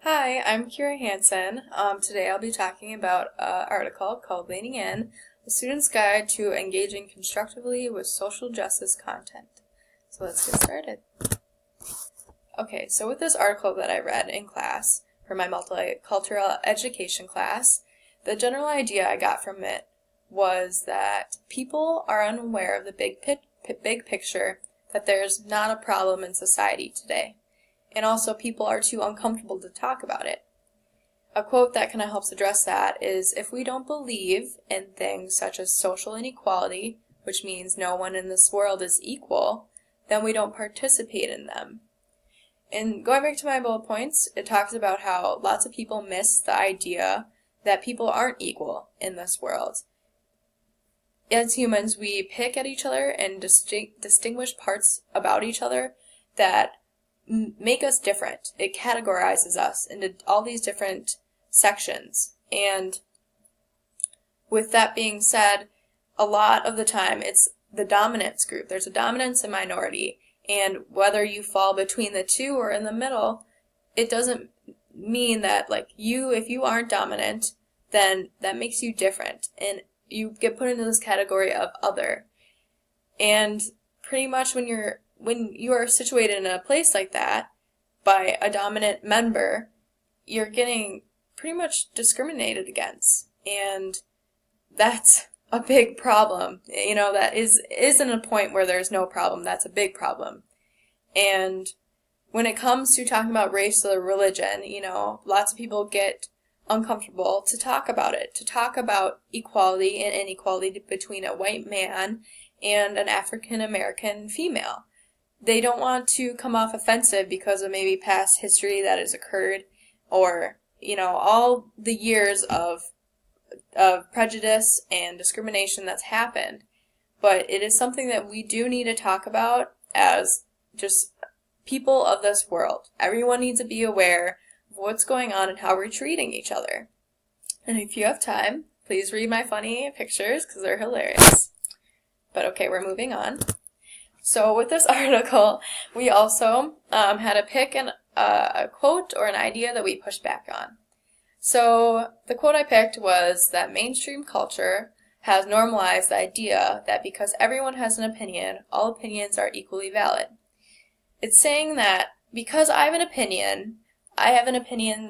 Hi, I'm Kira Hansen. Today I'll be talking about an article called Leaning In, A Student's Guide to Engaging Constructively with Social Justice Content. So let's get started. Okay, so with this article that I read in class for my multicultural education class, the general idea I got from it was that people are unaware of the big picture, that there's not a problem in society today. And also people are too uncomfortable to talk about it. A quote that kind of helps address that is, if we don't believe in things such as social inequality, which means no one in this world is equal, then we don't participate in them. And going back to my bullet points, it talks about how lots of people miss the idea that people aren't equal in this world. As humans, we pick at each other and distinguish parts about each other that make us different. It categorizes us into all these different sections. And with that being said, a lot of the time it's the dominance group. There's a dominance and minority. And whether you fall between the two or in the middle, it doesn't mean that if you aren't dominant, then that makes you different. And you get put into this category of other. And pretty much when you are situated in a place like that by a dominant member, you're getting pretty much discriminated against. And that's a big problem. That isn't a point where there's no problem. That's a big problem. And when it comes to talking about race or religion, lots of people get uncomfortable to talk about it, to talk about equality and inequality between a white man and an African American female. They don't want to come off offensive because of maybe past history that has occurred, or, all the years of prejudice and discrimination that's happened. But it is something that we do need to talk about as just people of this world. Everyone needs to be aware of what's going on and how we're treating each other. And if you have time, please read my funny pictures because they're hilarious. But okay, we're moving on. So with this article, we also had to pick a quote or an idea that we pushed back on. So the quote I picked was that mainstream culture has normalized the idea that because everyone has an opinion, all opinions are equally valid. It's saying that because I have an opinion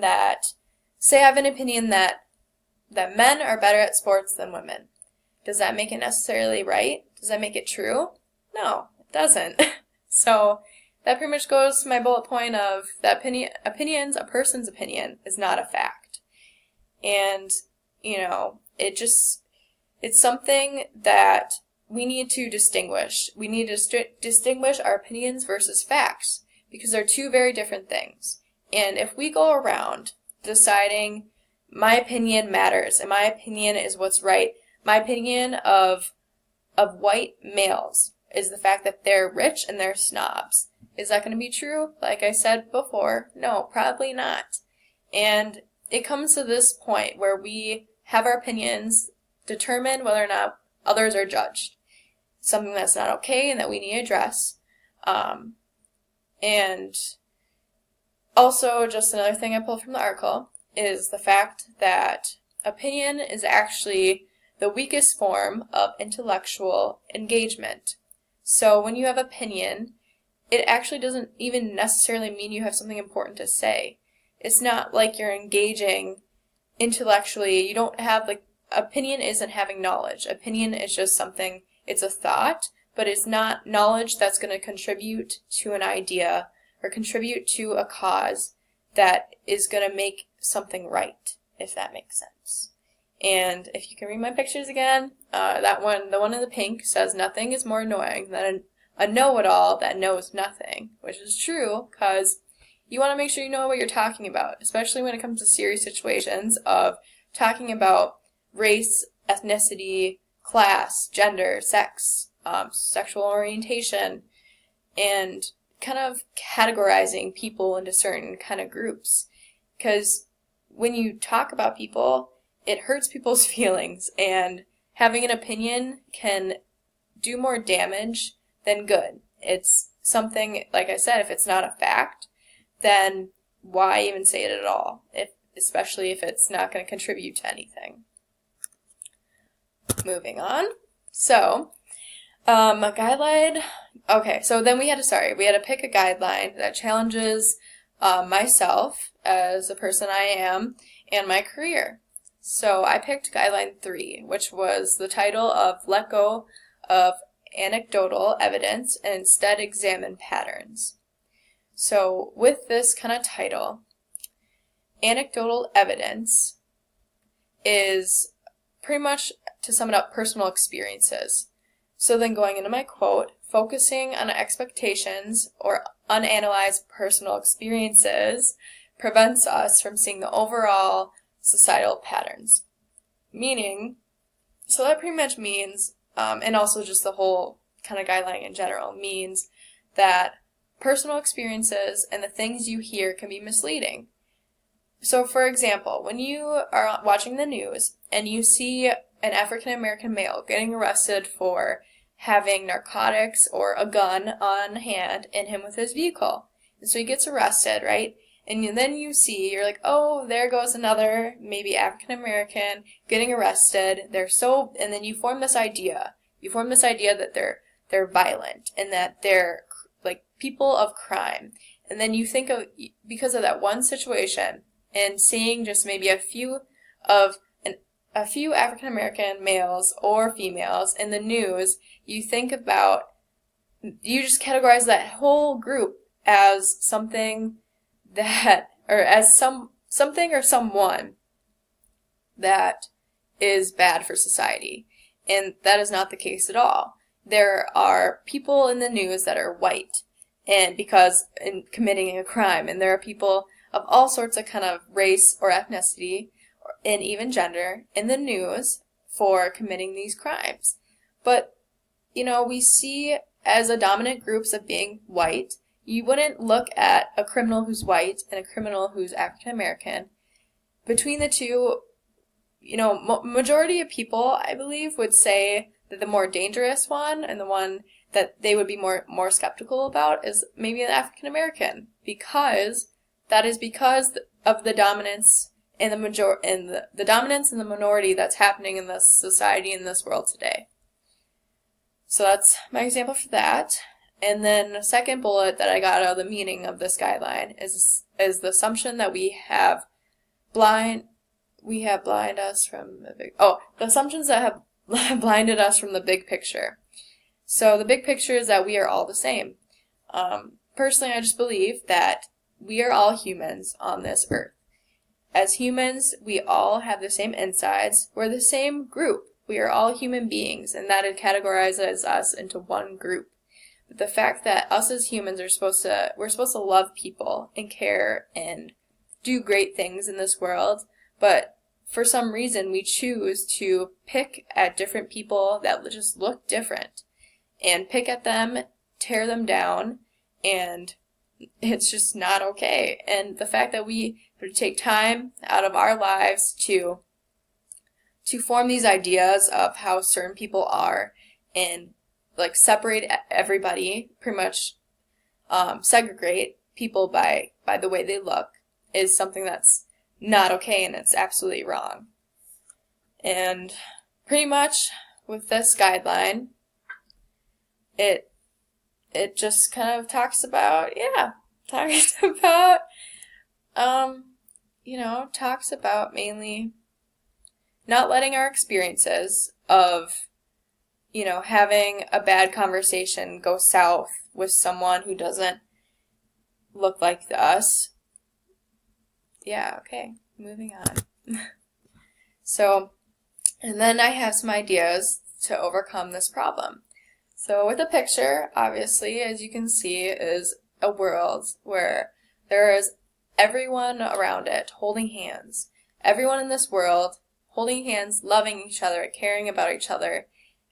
that, say I have an opinion that men are better at sports than women. Does that make it necessarily right? Does that make it true? No. Doesn't. So that pretty much goes to my bullet point of that a person's opinion is not a fact. And, it's something that we need to distinguish. We need to distinguish our opinions versus facts because they're two very different things. And if we go around deciding my opinion matters and my opinion is what's right, my opinion of white males is the fact that they're rich and they're snobs. Is that going to be true? Like I said before, no, probably not. And it comes to this point where we have our opinions determine whether or not others are judged. Something that's not okay and that we need to address. And also, just another thing I pulled from the article is the fact that opinion is actually the weakest form of intellectual engagement. So when you have opinion, it actually doesn't even necessarily mean you have something important to say. It's not like you're engaging intellectually. You don't have, opinion isn't having knowledge. Opinion is just something, it's a thought, but it's not knowledge that's going to contribute to an idea or contribute to a cause that is going to make something right, if that makes sense. And if you can read my pictures again, the one in the pink says nothing is more annoying than a know-it-all that knows nothing, which is true because you want to make sure you know what you're talking about, especially when it comes to serious situations of talking about race, ethnicity, class, gender, sex, sexual orientation, and kind of categorizing people into certain kind of groups. Because when you talk about people, it hurts people's feelings, and having an opinion can do more damage than good. It's something, like I said, if it's not a fact, then why even say it at all, especially if it's not going to contribute to anything. Moving on. So, a guideline. Okay, so then we had to pick a guideline that challenges myself as a person I am and my career. So I picked guideline 3, which was the title of Let Go of Anecdotal Evidence and Instead Examine Patterns. So with this kind of title, anecdotal evidence is pretty much, to sum it up, personal experiences. So then going into my quote, focusing on expectations or unanalyzed personal experiences prevents us from seeing the overall societal patterns. Meaning, so that pretty much means, and also just the whole kind of guideline in general, means that personal experiences and the things you hear can be misleading. So for example, when you are watching the news and you see an African American male getting arrested for having narcotics or a gun on hand in him with his vehicle. And so he gets arrested, right? And then you're like, oh, there goes another, maybe African American, getting arrested. And then you form this idea. You form this idea that they're violent and that they're like people of crime. And then you think of, because of that one situation and seeing just maybe a few African American males or females in the news, you just categorize that whole group as something that, or as something or someone that is bad for society. And that is not the case at all. There are people in the news that are white and in committing a crime, and there are people of all sorts of kind of race or ethnicity and even gender in the news for committing these crimes. But, we see as a dominant groups of being white, you wouldn't look at a criminal who's white and a criminal who's African American. Between the two, majority of people, I believe, would say that the more dangerous one and the one that they would be more skeptical about is maybe an African American, because of the dominance and the dominance and the minority that's happening in this society, in this world today. So that's my example for that. And then the second bullet that I got out of the meaning of this guideline is the assumption that the assumptions that have blinded us from the big picture. So the big picture is that we are all the same. Personally, I just believe that we are all humans on this earth. As humans, we all have the same insides. We're the same group. We are all human beings, and that it categorizes us into one group. But the fact that us as humans we're supposed to love people and care and do great things in this world, but for some reason we choose to pick at different people that just look different and pick at them, tear them down, and it's just not okay. And the fact that we take time out of our lives to form these ideas of how certain people are and like separate everybody, pretty much segregate people by the way they look, is something that's not okay, and it's absolutely wrong. And pretty much with this guideline, it just kind of talks about mainly not letting our experiences of, having a bad conversation go south with someone who doesn't look like us. Yeah, okay, moving on. So, and then I have some ideas to overcome this problem. So with the picture, obviously, as you can see, is a world where there is everyone around it holding hands. Everyone in this world holding hands, loving each other, caring about each other.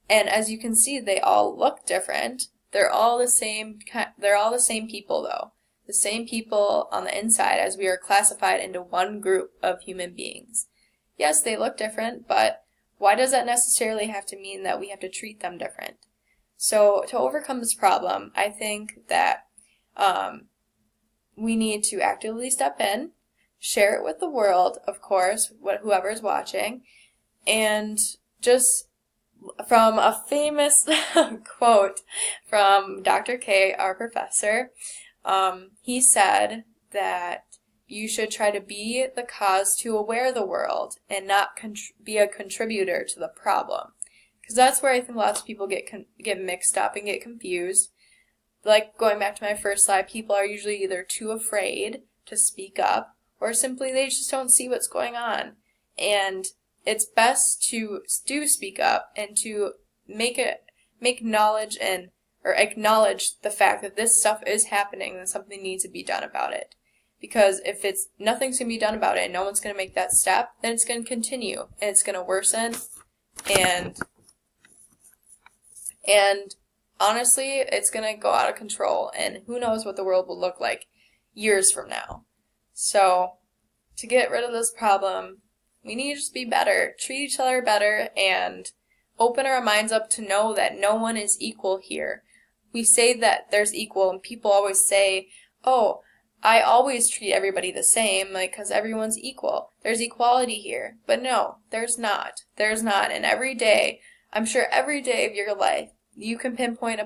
And as you can see, they all look different. They're all the same people, though. The same people on the inside, as we are classified into one group of human beings. Yes, they look different, but why does that necessarily have to mean that we have to treat them different? So to overcome this problem, I think that we need to actively step in, share it with the world, of course, whoever's watching, and just from a famous quote from Dr. K, our professor, he said that you should try to be the cause to aware the world and not be a contributor to the problem. Because that's where I think lots of people get mixed up and get confused. Like going back to my first slide, people are usually either too afraid to speak up or simply they just don't see what's going on. And it's best to do speak up and to make knowledge or acknowledge the fact that this stuff is happening and something needs to be done about it. Because if nothing's going to be done about it and no one's going to make that step, then it's going to continue and it's going to worsen, and honestly, it's going to go out of control, and who knows what the world will look like years from now. So, to get rid of this problem, we need to just be better, treat each other better, and open our minds up to know that no one is equal here. We say that there's equal, and people always say, oh, I always treat everybody the same, like, because everyone's equal. There's equality here. But no, there's not. There's not. And every day, I'm sure every day of your life, you can pinpoint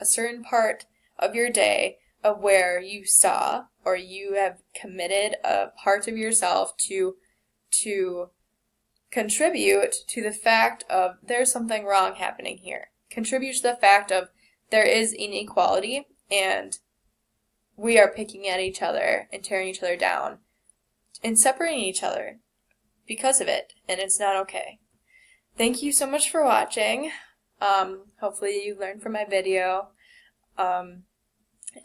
a certain part of your day of where you saw or you have committed a part of yourself to contribute to the fact of there's something wrong happening here. Contribute to the fact of there is inequality and we are picking at each other and tearing each other down and separating each other because of it, and it's not okay. Thank you so much for watching. Hopefully you learned from my video, and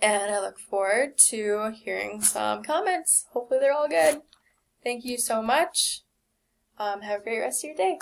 I look forward to hearing some comments. Hopefully they're all good. Thank you so much. Have a great rest of your day.